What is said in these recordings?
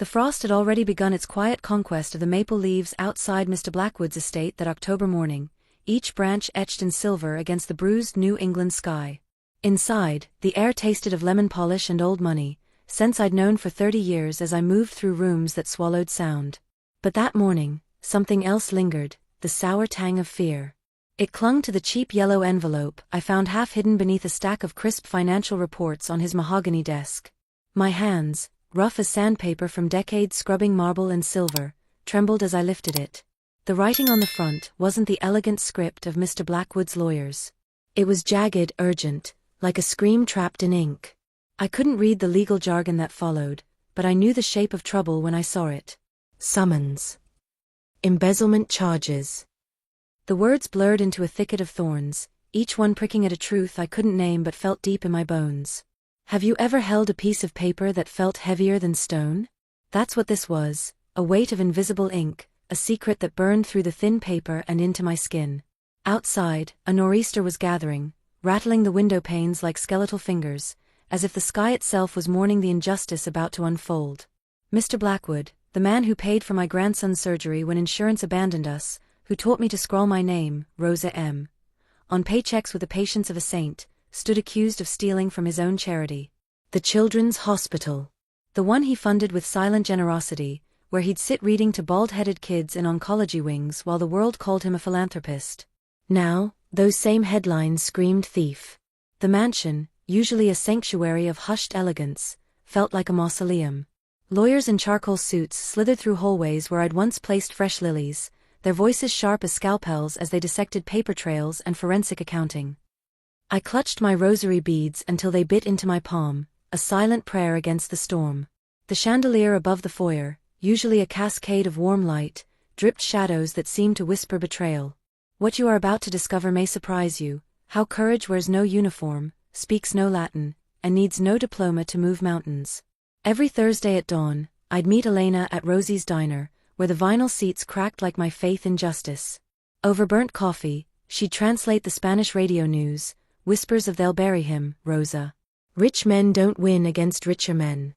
The frost had already begun its quiet conquest of the maple leaves outside Mr. Blackwood's estate that October morning, each branch etched in silver against the bruised New England sky. Inside, the air tasted of lemon polish and old money, scents I'd known for 30 years as I moved through rooms that swallowed sound. But that morning, something else lingered, the sour tang of fear. It clung to the cheap yellow envelope I found half hidden beneath a stack of crisp financial reports on his mahogany desk. My hands, rough as sandpaper from decades scrubbing marble and silver, trembled as I lifted it. The writing on the front wasn't the elegant script of Mr. Blackwood's lawyers. It was jagged, urgent, like a scream trapped in ink. I couldn't read the legal jargon that followed, but I knew the shape of trouble when I saw it. Summons. Embezzlement charges. The words blurred into a thicket of thorns, each one pricking at a truth I couldn't name but felt deep in my bones. Have you ever held a piece of paper that felt heavier than stone? That's what this was, a weight of invisible ink, a secret that burned through the thin paper and into my skin. Outside, a nor'easter was gathering, rattling the window panes like skeletal fingers, as if the sky itself was mourning the injustice about to unfold. Mr. Blackwood, the man who paid for my grandson's surgery when insurance abandoned us, who taught me to scrawl my name, Rosa M., on paychecks with the patience of a saint, stood accused of stealing from his own charity. The Children's Hospital. The one he funded with silent generosity, where he'd sit reading to bald-headed kids in oncology wings while the world called him a philanthropist. Now, those same headlines screamed thief. The mansion, usually a sanctuary of hushed elegance, felt like a mausoleum. Lawyers in charcoal suits slithered through hallways where I'd once placed fresh lilies, their voices sharp as scalpels as they dissected paper trails and forensic accounting. I clutched my rosary beads until they bit into my palm, a silent prayer against the storm. The chandelier above the foyer, usually a cascade of warm light, dripped shadows that seemed to whisper betrayal. What you are about to discover may surprise you, how courage wears no uniform, speaks no Latin, and needs no diploma to move mountains. Every Thursday at dawn, I'd meet Elena at Rosie's diner, where the vinyl seats cracked like my faith in justice. Over burnt coffee, she'd translate the Spanish radio news, whispers of "They'll bury him, Rosa. Rich men don't win against richer men."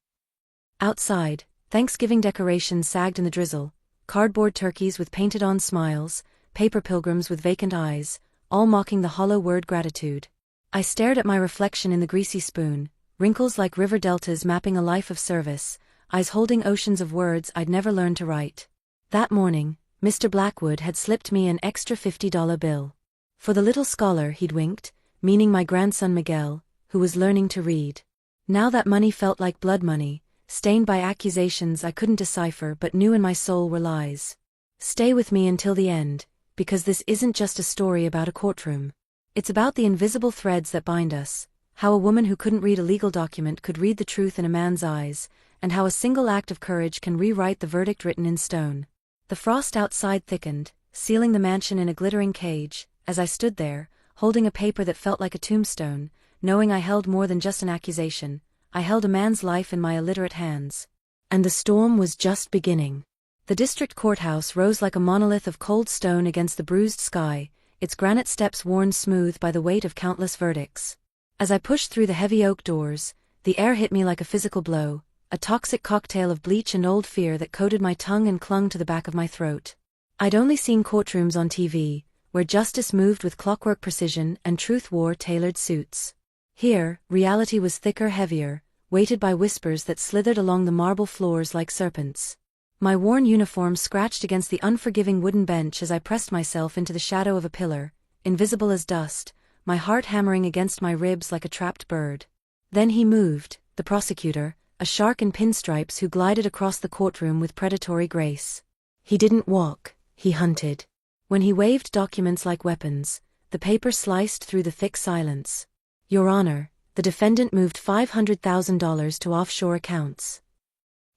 Outside, Thanksgiving decorations sagged in the drizzle, cardboard turkeys with painted-on smiles, paper pilgrims with vacant eyes, all mocking the hollow word gratitude. I stared at my reflection in the greasy spoon, wrinkles like river deltas mapping a life of service, eyes holding oceans of words I'd never learned to write. That morning, Mr. Blackwood had slipped me an extra $50 bill. For the little scholar, he'd winked, meaning my grandson Miguel, who was learning to read. Now that money felt like blood money, stained by accusations I couldn't decipher but knew in my soul were lies. Stay with me until the end, because this isn't just a story about a courtroom. It's about the invisible threads that bind us, how a woman who couldn't read a legal document could read the truth in a man's eyes, and how a single act of courage can rewrite the verdict written in stone. The frost outside thickened, sealing the mansion in a glittering cage, as I stood there, holding a paper that felt like a tombstone, knowing I held more than just an accusation. I held a man's life in my illiterate hands. And the storm was just beginning. The district courthouse rose like a monolith of cold stone against the bruised sky, its granite steps worn smooth by the weight of countless verdicts. As I pushed through the heavy oak doors, the air hit me like a physical blow, a toxic cocktail of bleach and old fear that coated my tongue and clung to the back of my throat. I'd only seen courtrooms on TV, where justice moved with clockwork precision and truth wore tailored suits. Here, reality was thicker, heavier, weighted by whispers that slithered along the marble floors like serpents. My worn uniform scratched against the unforgiving wooden bench as I pressed myself into the shadow of a pillar, invisible as dust, my heart hammering against my ribs like a trapped bird. Then he moved, the prosecutor, a shark in pinstripes who glided across the courtroom with predatory grace. He didn't walk, he hunted. When he waved documents like weapons, the paper sliced through the thick silence. "Your Honor, the defendant moved $500,000 to offshore accounts."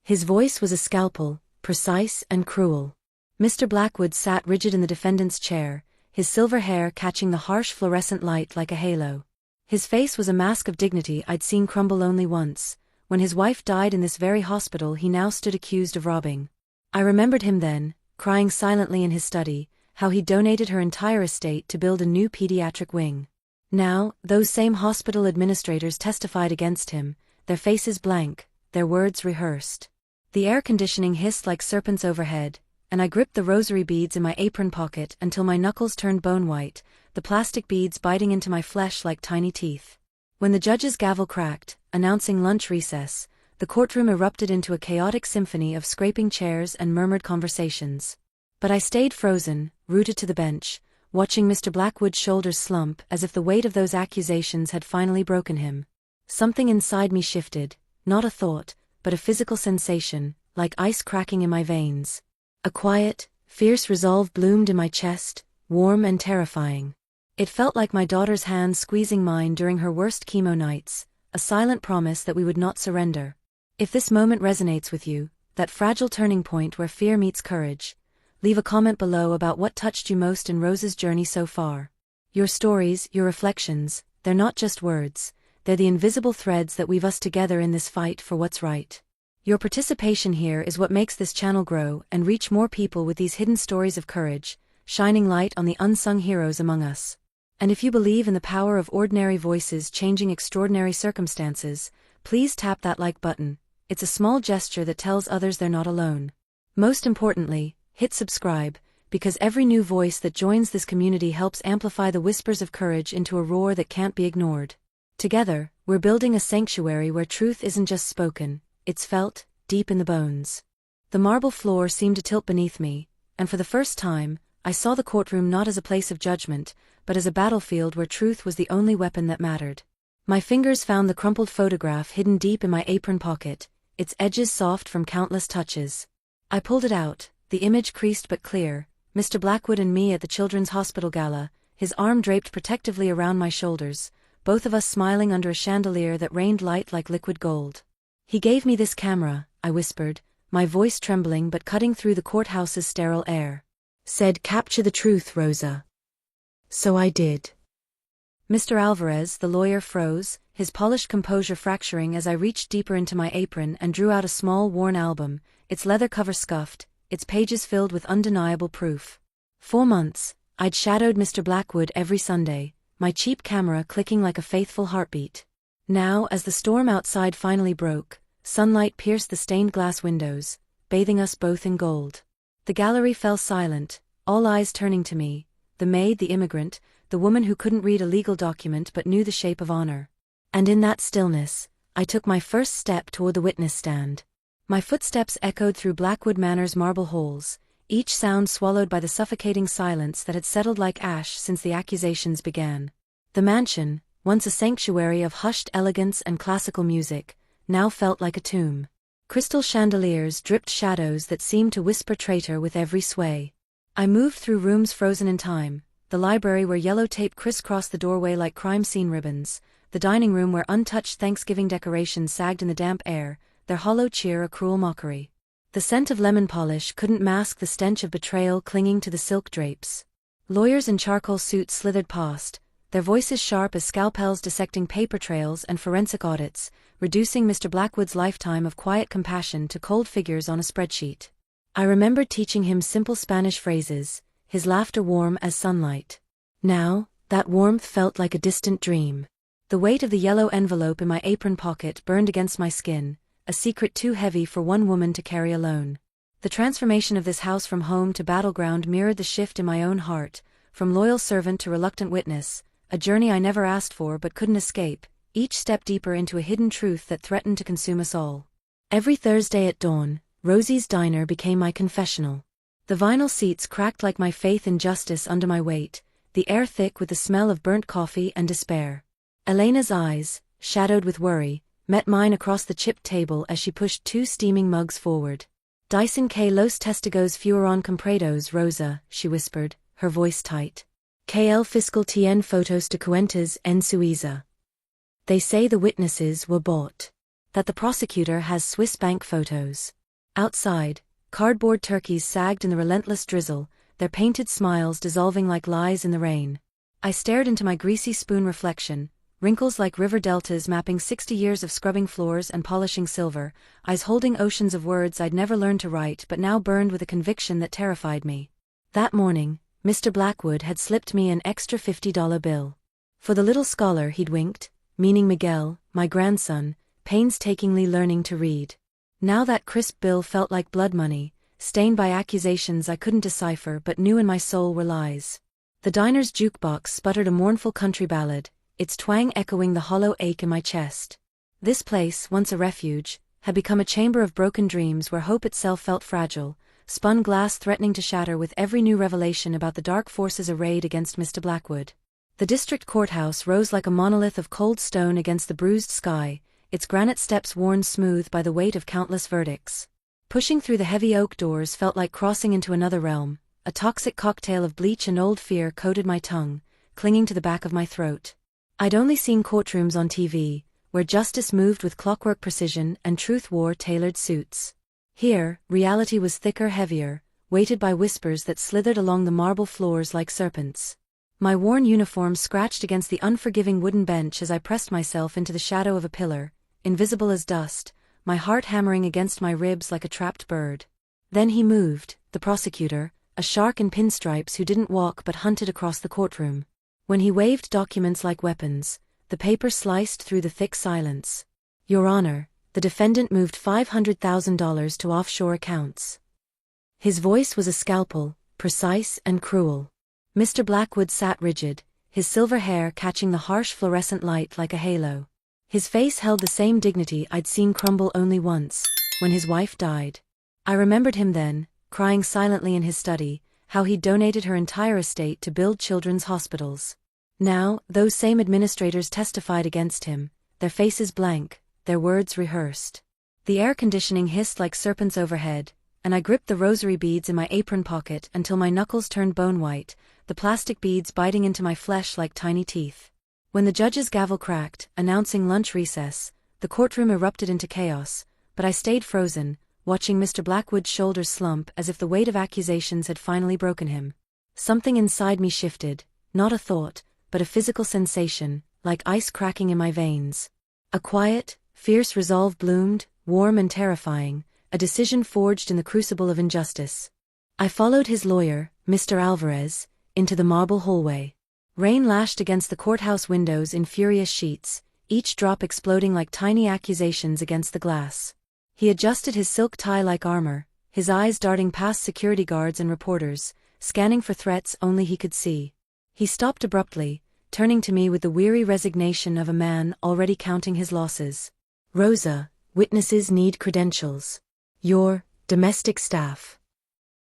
His voice was a scalpel, precise and cruel. Mr. Blackwood sat rigid in the defendant's chair, his silver hair catching the harsh fluorescent light like a halo. His face was a mask of dignity I'd seen crumble only once. When his wife died in this very hospital he now stood accused of robbing. I remembered him then, crying silently in his study, how he donated her entire estate to build a new pediatric wing. Now, those same hospital administrators testified against him, their faces blank, their words rehearsed. The air conditioning hissed like serpents overhead, and I gripped the rosary beads in my apron pocket until my knuckles turned bone white, the plastic beads biting into my flesh like tiny teeth. When the judge's gavel cracked, announcing lunch recess, the courtroom erupted into a chaotic symphony of scraping chairs and murmured conversations. But I stayed frozen, rooted to the bench, watching Mr. Blackwood's shoulders slump as if the weight of those accusations had finally broken him. Something inside me shifted, not a thought, but a physical sensation, like ice cracking in my veins. A quiet, fierce resolve bloomed in my chest, warm and terrifying. It felt like my daughter's hand squeezing mine during her worst chemo nights, a silent promise that we would not surrender. If this moment resonates with you, that fragile turning point where fear meets courage, leave a comment below about what touched you most in Rosa's journey so far. Your stories, your reflections, they're not just words, they're the invisible threads that weave us together in this fight for what's right. Your participation here is what makes this channel grow and reach more people with these hidden stories of courage, shining light on the unsung heroes among us. And if you believe in the power of ordinary voices changing extraordinary circumstances, please tap that like button. It's a small gesture that tells others they're not alone. Most importantly, hit subscribe, because every new voice that joins this community helps amplify the whispers of courage into a roar that can't be ignored. Together, we're building a sanctuary where truth isn't just spoken, it's felt, deep in the bones. The marble floor seemed to tilt beneath me, and for the first time, I saw the courtroom not as a place of judgment, but as a battlefield where truth was the only weapon that mattered. My fingers found the crumpled photograph hidden deep in my apron pocket, its edges soft from countless touches. I pulled it out, the image creased but clear, Mr. Blackwood and me at the Children's Hospital Gala, his arm draped protectively around my shoulders, both of us smiling under a chandelier that rained light like liquid gold. "He gave me this camera," I whispered, my voice trembling but cutting through the courthouse's sterile air. "Said, capture the truth, Rosa." So I did. Mr. Alvarez, the lawyer, froze, his polished composure fracturing as I reached deeper into my apron and drew out a small worn album, its leather cover scuffed, its pages filled with undeniable proof. 4 months, I'd shadowed Mr. Blackwood every Sunday, my cheap camera clicking like a faithful heartbeat. Now, as the storm outside finally broke, sunlight pierced the stained glass windows, bathing us both in gold. The gallery fell silent, all eyes turning to me, the maid, the immigrant, the woman who couldn't read a legal document but knew the shape of honor. And in that stillness, I took my first step toward the witness stand. My footsteps echoed through Blackwood Manor's marble halls, each sound swallowed by the suffocating silence that had settled like ash since the accusations began. The mansion, once a sanctuary of hushed elegance and classical music, now felt like a tomb. Crystal chandeliers dripped shadows that seemed to whisper traitor with every sway. I moved through rooms frozen in time, the library where yellow tape crisscrossed the doorway like crime scene ribbons, the dining room where untouched Thanksgiving decorations sagged in the damp air, their hollow cheer a cruel mockery. The scent of lemon polish couldn't mask the stench of betrayal clinging to the silk drapes. Lawyers in charcoal suits slithered past, their voices sharp as scalpels dissecting paper trails and forensic audits, reducing Mr. Blackwood's lifetime of quiet compassion to cold figures on a spreadsheet. I remembered teaching him simple Spanish phrases, his laughter warm as sunlight. Now, that warmth felt like a distant dream. The weight of the yellow envelope in my apron pocket burned against my skin, a secret too heavy for one woman to carry alone. The transformation of this house from home to battleground mirrored the shift in my own heart, from loyal servant to reluctant witness, a journey I never asked for but couldn't escape, each step deeper into a hidden truth that threatened to consume us all. Every Thursday at dawn, Rosie's Diner became my confessional. The vinyl seats cracked like my faith in justice under my weight, the air thick with the smell of burnt coffee and despair. Elena's eyes, shadowed with worry, met mine across the chipped table as she pushed 2 steaming mugs forward. "Dicen que los testigos fueron comprados, Rosa," she whispered, her voice tight. "Que el fiscal tiene fotos de cuentas en Suiza. They say the witnesses were bought. That the prosecutor has Swiss bank photos." Outside, cardboard turkeys sagged in the relentless drizzle, their painted smiles dissolving like lies in the rain. I stared into my greasy spoon reflection, wrinkles like river deltas mapping 60 years of scrubbing floors and polishing silver, eyes holding oceans of words I'd never learned to write but now burned with a conviction that terrified me. That morning, Mr. Blackwood had slipped me an extra $50 bill. For the little scholar he'd winked, meaning Miguel, my grandson, painstakingly learning to read. Now that crisp bill felt like blood money, stained by accusations I couldn't decipher but knew in my soul were lies. The diner's jukebox sputtered a mournful country ballad, its twang echoing the hollow ache in my chest. This place, once a refuge, had become a chamber of broken dreams where hope itself felt fragile, spun glass threatening to shatter with every new revelation about the dark forces arrayed against Mr. Blackwood. The district courthouse rose like a monolith of cold stone against the bruised sky, its granite steps worn smooth by the weight of countless verdicts. Pushing through the heavy oak doors felt like crossing into another realm. A toxic cocktail of bleach and old fear coated my tongue, clinging to the back of my throat. I'd only seen courtrooms on TV, where justice moved with clockwork precision and truth wore tailored suits. Here, reality was thicker, heavier, weighted by whispers that slithered along the marble floors like serpents. My worn uniform scratched against the unforgiving wooden bench as I pressed myself into the shadow of a pillar, invisible as dust, my heart hammering against my ribs like a trapped bird. Then he moved, the prosecutor, a shark in pinstripes who didn't walk but hunted across the courtroom. When he waved documents like weapons, the paper sliced through the thick silence. "Your Honor, the defendant moved $500,000 to offshore accounts." His voice was a scalpel, precise and cruel. Mr. Blackwood sat rigid, his silver hair catching the harsh fluorescent light like a halo. His face held the same dignity I'd seen crumble only once, when his wife died. I remembered him then, crying silently in his study, how he'd donated her entire estate to build children's hospitals. Now, those same administrators testified against him, their faces blank, their words rehearsed. The air conditioning hissed like serpents overhead, and I gripped the rosary beads in my apron pocket until my knuckles turned bone-white, the plastic beads biting into my flesh like tiny teeth. When the judge's gavel cracked, announcing lunch recess, the courtroom erupted into chaos, but I stayed frozen, watching Mr. Blackwood's shoulders slump as if the weight of accusations had finally broken him. Something inside me shifted, not a thought, but a physical sensation, like ice cracking in my veins. A quiet, fierce resolve bloomed, warm and terrifying, a decision forged in the crucible of injustice. I followed his lawyer, Mr. Alvarez, into the marble hallway. Rain lashed against the courthouse windows in furious sheets, each drop exploding like tiny accusations against the glass. He adjusted his silk tie like armor, his eyes darting past security guards and reporters, scanning for threats only he could see. He stopped abruptly, turning to me with the weary resignation of a man already counting his losses. "Rosa, witnesses need credentials. Your domestic staff."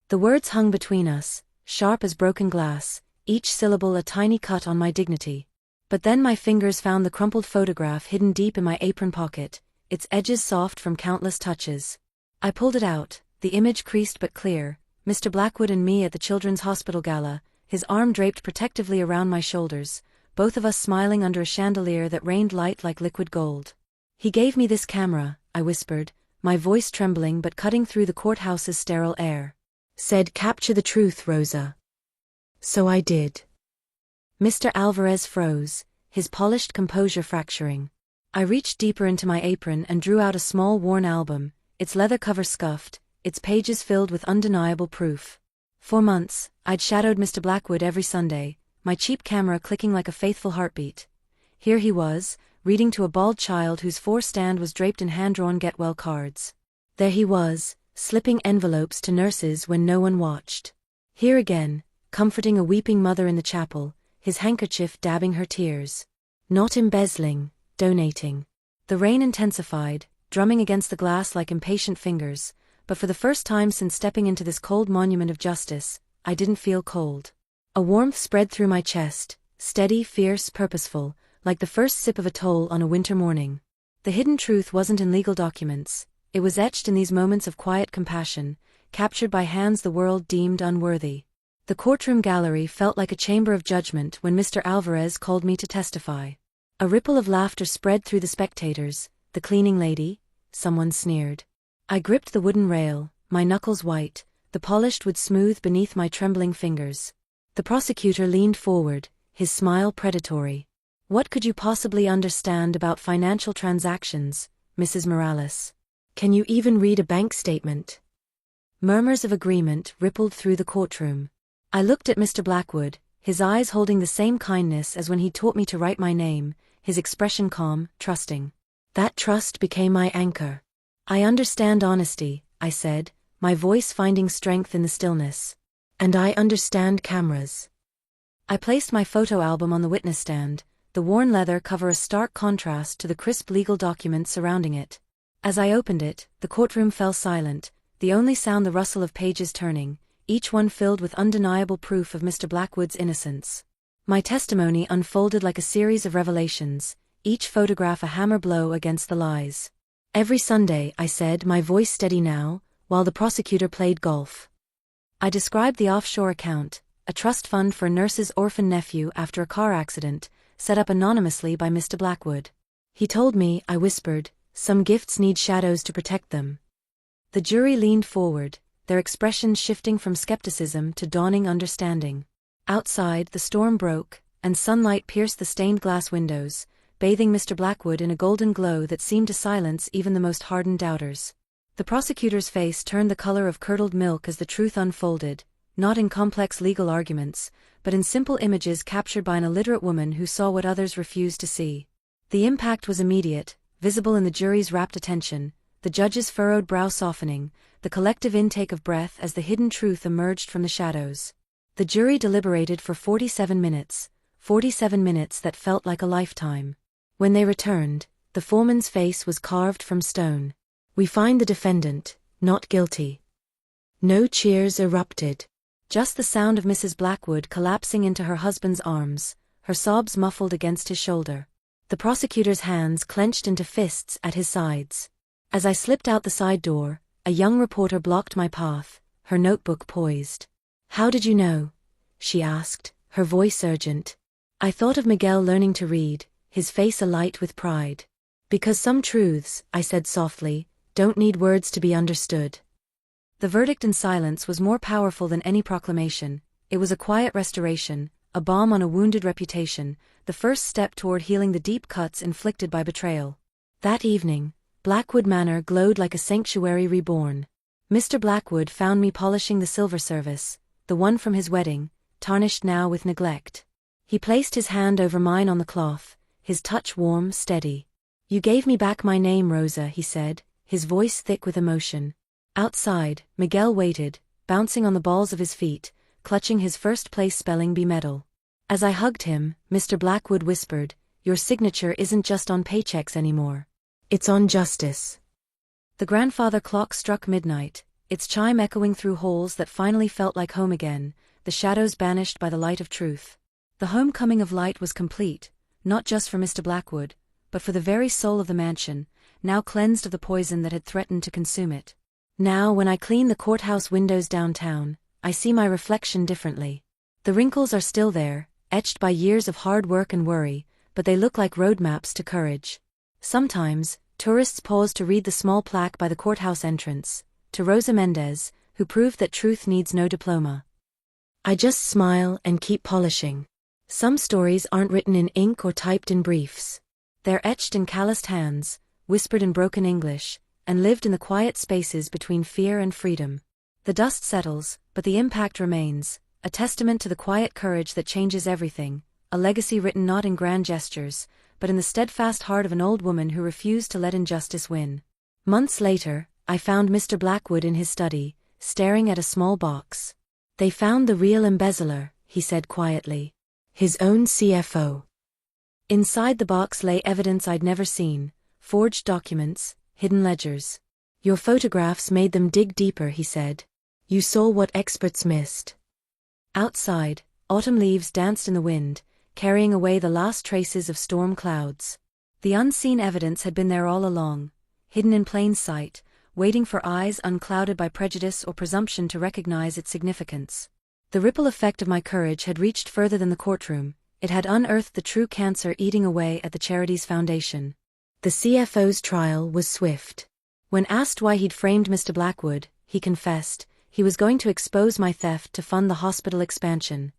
The words hung between us, sharp as broken glass, each syllable a tiny cut on my dignity. But then my fingers found the crumpled photograph hidden deep in my apron pocket, its edges soft from countless touches. I pulled it out, the image creased but clear, Mr. Blackwood and me at the Children's Hospital Gala, his arm draped protectively around my shoulders, both of us smiling under a chandelier that rained light like liquid gold. "He gave me this camera," I whispered, my voice trembling but cutting through the courthouse's sterile air. "Said capture the truth, Rosa." So I did. Mr. Alvarez froze, his polished composure fracturing. I reached deeper into my apron and drew out a small worn album, its leather cover scuffed, its pages filled with undeniable proof. For months, I'd shadowed Mr. Blackwood every Sunday, my cheap camera clicking like a faithful heartbeat. Here he was, reading to a bald child whose forestand was draped in hand-drawn get-well cards. There he was, slipping envelopes to nurses when no one watched. Here again, comforting a weeping mother in the chapel, his handkerchief dabbing her tears. Not embezzling, donating. The rain intensified, drumming against the glass like impatient fingers, but for the first time since stepping into this cold monument of justice, I didn't feel cold. A warmth spread through my chest, steady, fierce, purposeful, like the first sip of a toll on a winter morning. The hidden truth wasn't in legal documents, it was etched in these moments of quiet compassion, captured by hands the world deemed unworthy. The courtroom gallery felt like a chamber of judgment when Mr. Alvarez called me to testify. A ripple of laughter spread through the spectators. "The cleaning lady?" someone sneered. I gripped the wooden rail, my knuckles white, the polished wood smooth beneath my trembling fingers. The prosecutor leaned forward, his smile predatory. "What could you possibly understand about financial transactions, Mrs. Morales? Can you even read a bank statement?" Murmurs of agreement rippled through the courtroom. I looked at Mr. Blackwood, his eyes holding the same kindness as when he taught me to write my name, his expression calm, trusting. That trust became my anchor. I understand honesty, I said, my voice finding strength in the stillness. And I understand cameras. I placed my photo album on the witness stand, the worn leather cover a stark contrast to the crisp legal documents surrounding it. As I opened it, the courtroom fell silent, the only sound the rustle of pages turning, each one filled with undeniable proof of Mr. Blackwood's innocence. My testimony unfolded like a series of revelations, each photograph a hammer blow against the lies. Every Sunday, I said, my voice steady now, while the prosecutor played golf. I described the offshore account, a trust fund for a nurse's orphan nephew after a car accident, set up anonymously by Mr. Blackwood. He told me, I whispered, some gifts need shadows to protect them. The jury leaned forward, their expressions shifting from skepticism to dawning understanding. Outside, the storm broke, and sunlight pierced the stained glass windows, bathing Mr. Blackwood in a golden glow that seemed to silence even the most hardened doubters. The prosecutor's face turned the color of curdled milk as the truth unfolded, not in complex legal arguments, but in simple images captured by an illiterate woman who saw what others refused to see. The impact was immediate, visible in the jury's rapt attention, the judge's furrowed brow softening, the collective intake of breath as the hidden truth emerged from the shadows. The jury deliberated for 47 minutes that felt like a lifetime. When they returned, the foreman's face was carved from stone. We find the defendant not guilty. No cheers erupted. Just the sound of Mrs. Blackwood collapsing into her husband's arms, her sobs muffled against his shoulder. The prosecutor's hands clenched into fists at his sides. As I slipped out the side door, a young reporter blocked my path, her notebook poised. How did you know? She asked, her voice urgent. I thought of Miguel learning to read, his face alight with pride. Because some truths, I said softly, don't need words to be understood. The verdict in silence was more powerful than any proclamation. It was a quiet restoration, a balm on a wounded reputation, the first step toward healing the deep cuts inflicted by betrayal. That evening, Blackwood Manor glowed like a sanctuary reborn. Mr. Blackwood found me polishing the silver service, the one from his wedding, tarnished now with neglect. He placed his hand over mine on the cloth, his touch warm, steady. You gave me back my name, Rosa, he said, his voice thick with emotion. Outside, Miguel waited, bouncing on the balls of his feet, clutching his first-place spelling bee medal. As I hugged him, Mr. Blackwood whispered, your signature isn't just on paychecks anymore. It's on justice. The grandfather clock struck midnight, its chime echoing through halls that finally felt like home again, the shadows banished by the light of truth. The homecoming of light was complete, not just for Mr. Blackwood, but for the very soul of the mansion, now cleansed of the poison that had threatened to consume it. Now when I clean the courthouse windows downtown, I see my reflection differently. The wrinkles are still there, etched by years of hard work and worry, but they look like roadmaps to courage. Sometimes, tourists pause to read the small plaque by the courthouse entrance, to Rosa Mendez, who proved that truth needs no diploma. I just smile and keep polishing. Some stories aren't written in ink or typed in briefs. They're etched in calloused hands, whispered in broken English, and lived in the quiet spaces between fear and freedom. The dust settles, but the impact remains, a testament to the quiet courage that changes everything, a legacy written not in grand gestures, but in the steadfast heart of an old woman who refused to let injustice win. Months later, I found Mr. Blackwood in his study, staring at a small box. They found the real embezzler, he said quietly. His own CFO. Inside the box lay evidence I'd never seen, forged documents, hidden ledgers. Your photographs made them dig deeper, he said. You saw what experts missed. Outside, autumn leaves danced in the wind, carrying away the last traces of storm clouds. The unseen evidence had been there all along, hidden in plain sight, waiting for eyes unclouded by prejudice or presumption to recognize its significance. The ripple effect of my courage had reached further than the courtroom. It had unearthed the true cancer eating away at the charity's foundation. The CFO's trial was swift. When asked why he'd framed Mr. Blackwood, he confessed, he was going to expose my theft to fund the hospital expansion.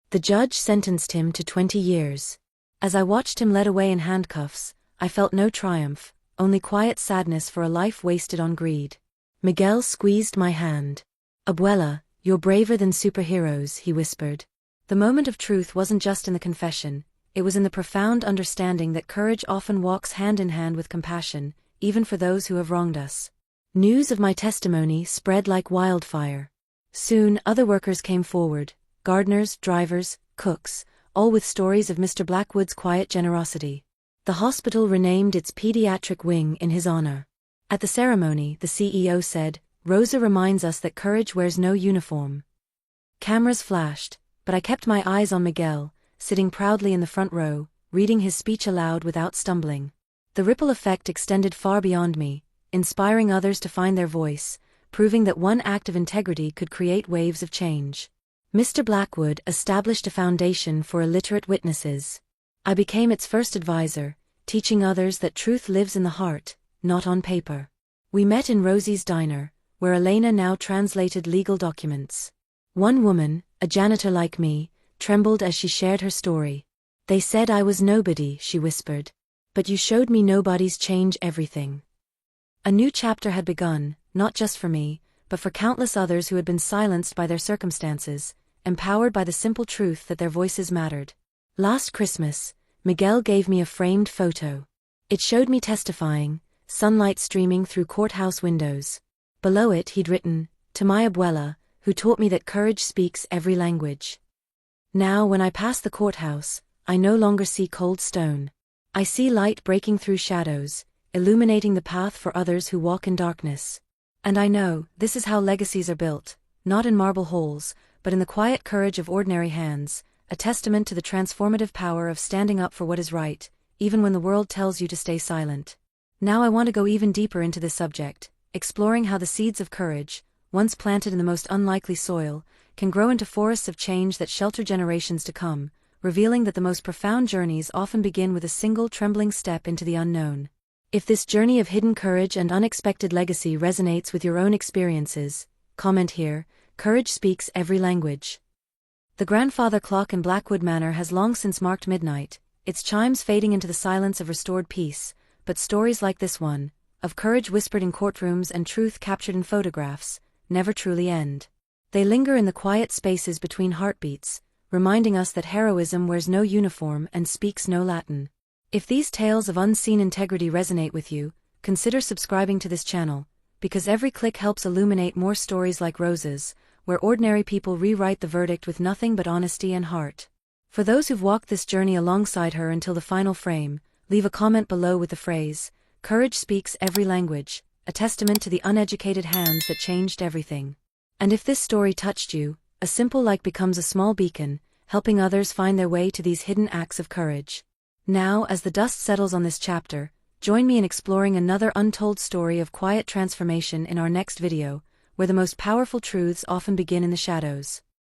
The judge sentenced him to 20 years. As I watched him led away in handcuffs, I felt no triumph, only quiet sadness for a life wasted on greed. Miguel squeezed my hand. Abuela, you're braver than superheroes, he whispered. The moment of truth wasn't just in the confession, it was in the profound understanding that courage often walks hand in hand with compassion, even for those who have wronged us. News of my testimony spread like wildfire. Soon other workers came forward, gardeners, drivers, cooks, all with stories of Mr. Blackwood's quiet generosity. The hospital renamed its pediatric wing in his honor. At the ceremony, the CEO said, "Rosa reminds us that courage wears no uniform." Cameras flashed, but I kept my eyes on Miguel, sitting proudly in the front row, reading his speech aloud without stumbling. The ripple effect extended far beyond me, inspiring others to find their voice, proving that one act of integrity could create waves of change. Mr. Blackwood established a foundation for illiterate witnesses. I became its first advisor, teaching others that truth lives in the heart, not on paper. We met in Rosie's diner, where Elena now translated legal documents. One woman, a janitor like me, trembled as she shared her story. "They said I was nobody," she whispered. "But you showed me nobodies change everything." A new chapter had begun, not just for me, but for countless others who had been silenced by their circumstances, empowered by the simple truth that their voices mattered. Last Christmas, Miguel gave me a framed photo. It showed me testifying, sunlight streaming through courthouse windows. Below it he'd written, "To my abuela, who taught me that courage speaks every language." Now when I pass the courthouse, I no longer see cold stone. I see light breaking through shadows, illuminating the path for others who walk in darkness. And I know, this is how legacies are built, not in marble halls, but in the quiet courage of ordinary hands, a testament to the transformative power of standing up for what is right, even when the world tells you to stay silent. Now I want to go even deeper into this subject, exploring how the seeds of courage, once planted in the most unlikely soil, can grow into forests of change that shelter generations to come, revealing that the most profound journeys often begin with a single trembling step into the unknown. If this journey of hidden courage and unexpected legacy resonates with your own experiences, comment here. Courage speaks every language. The grandfather clock in Blackwood Manor has long since marked midnight, its chimes fading into the silence of restored peace, but stories like this one, of courage whispered in courtrooms and truth captured in photographs, never truly end. They linger in the quiet spaces between heartbeats, reminding us that heroism wears no uniform and speaks no Latin. If these tales of unseen integrity resonate with you, consider subscribing to this channel, because every click helps illuminate more stories like Rosa's, where ordinary people rewrite the verdict with nothing but honesty and heart. For those who've walked this journey alongside her until the final frame, leave a comment below with the phrase, "Courage speaks every language," a testament to the uneducated hands that changed everything. And if this story touched you, a simple like becomes a small beacon, helping others find their way to these hidden acts of courage. Now, as the dust settles on this chapter, join me in exploring another untold story of quiet transformation in our next video, where the most powerful truths often begin in the shadows.